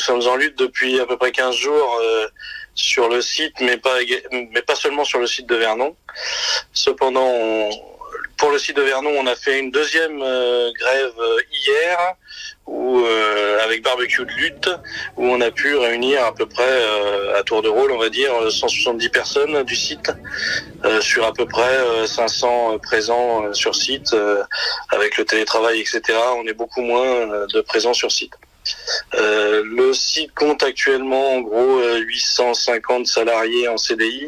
sommes en lutte depuis à peu près 15 jours sur le site, mais pas seulement sur le site de Vernon. Cependant, pour le site de Vernon, on a fait une deuxième grève hier, avec barbecue de lutte, où on a pu réunir à peu près, à tour de rôle, on va dire, 170 personnes du site, sur à peu près 500 présents sur site, avec le télétravail, etc. On est beaucoup moins de présents sur site. Le site compte actuellement en gros 850 salariés en CDI.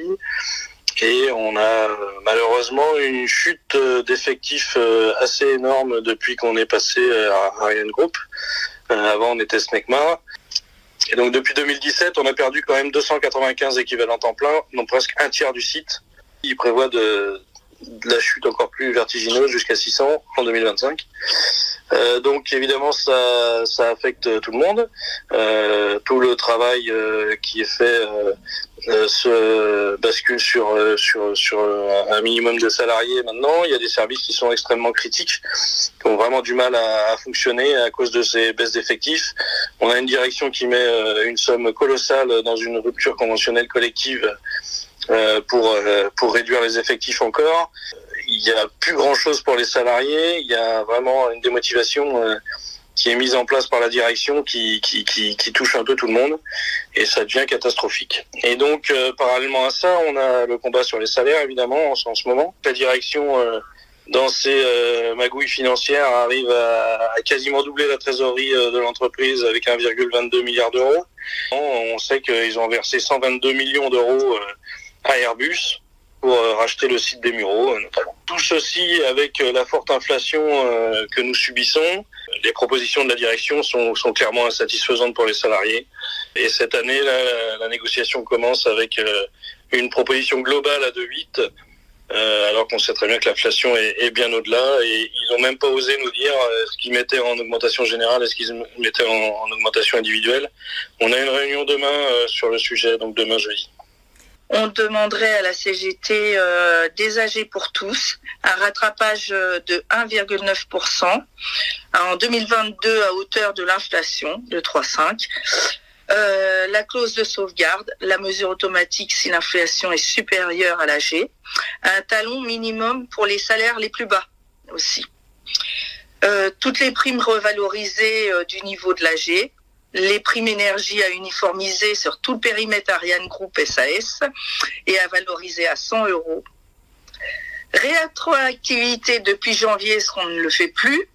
Et on a malheureusement une chute d'effectifs assez énorme depuis qu'on est passé à Ariane Group. Avant, on était SMECMA. Et donc, depuis 2017, on a perdu quand même 295 équivalents temps plein, donc presque un tiers du site. Il prévoit de la chute encore plus vertigineuse jusqu'à 600 en 2025. Donc évidemment ça affecte tout le monde. Tout le travail qui est fait se bascule sur un minimum de salariés maintenant. Il y a des services qui sont extrêmement critiques, qui ont vraiment du mal à fonctionner à cause de ces baisses d'effectifs. On a une direction qui met une somme colossale dans une rupture conventionnelle collective pour réduire les effectifs encore. Il n'y a plus grand-chose pour les salariés. Il y a vraiment une démotivation qui est mise en place par la direction qui touche un peu tout le monde. Et ça devient catastrophique. Et donc, parallèlement à ça, on a le combat sur les salaires, évidemment, en ce moment. La direction, dans ses magouilles financières, arrive à quasiment doubler la trésorerie de l'entreprise avec 1,22 milliard d'euros. On sait qu'ils ont versé 122 millions d'euros à Airbus pour racheter le site des Mureaux, notamment. Tout ceci avec la forte inflation que nous subissons. Les propositions de la direction sont clairement insatisfaisantes pour les salariés. Et cette année, la négociation commence avec une proposition globale à 2,8, alors qu'on sait très bien que l'inflation est bien au-delà. Et ils n'ont même pas osé nous dire ce qu'ils mettaient en augmentation générale et ce qu'ils mettaient en augmentation individuelle. On a une réunion demain sur le sujet, donc demain jeudi. On demanderait à la CGT des AG pour tous, un rattrapage de 1,9% en 2022 à hauteur de l'inflation de 3,5%. La clause de sauvegarde, la mesure automatique si l'inflation est supérieure à l'AG, un talon minimum pour les salaires les plus bas aussi. Toutes les primes revalorisées du niveau de l'AG, les primes énergie à uniformiser sur tout le périmètre Ariane Group SAS et à valoriser à 100 €. Rétroactivité depuis janvier, ce qu'on ne le fait plus.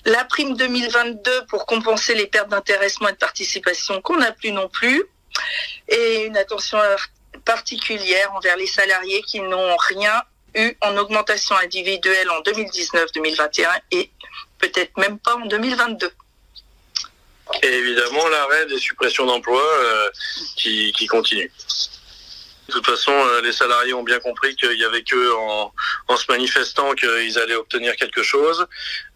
La prime 2022 pour compenser les pertes d'intéressement et de participation qu'on n'a plus non plus. Et une attention particulière envers les salariés qui n'ont rien eu en augmentation individuelle en 2019-2021 et peut-être même pas en 2022. Et évidemment, l'arrêt des suppressions d'emplois qui continue. De toute façon, les salariés ont bien compris qu'il y avait qu'eux en se manifestant qu'ils allaient obtenir quelque chose.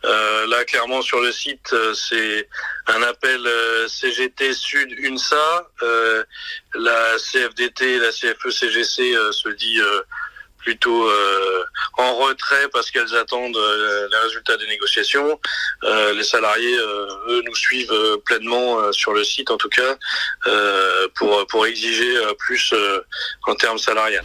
Là, clairement, sur le site, c'est un appel CGT Sud UNSA. La CFDT et la CFE-CGC se dit plutôt en retrait parce qu'elles attendent les résultats des négociations. Les salariés, eux, nous suivent pleinement sur le site, en tout cas, pour exiger plus en termes salariales.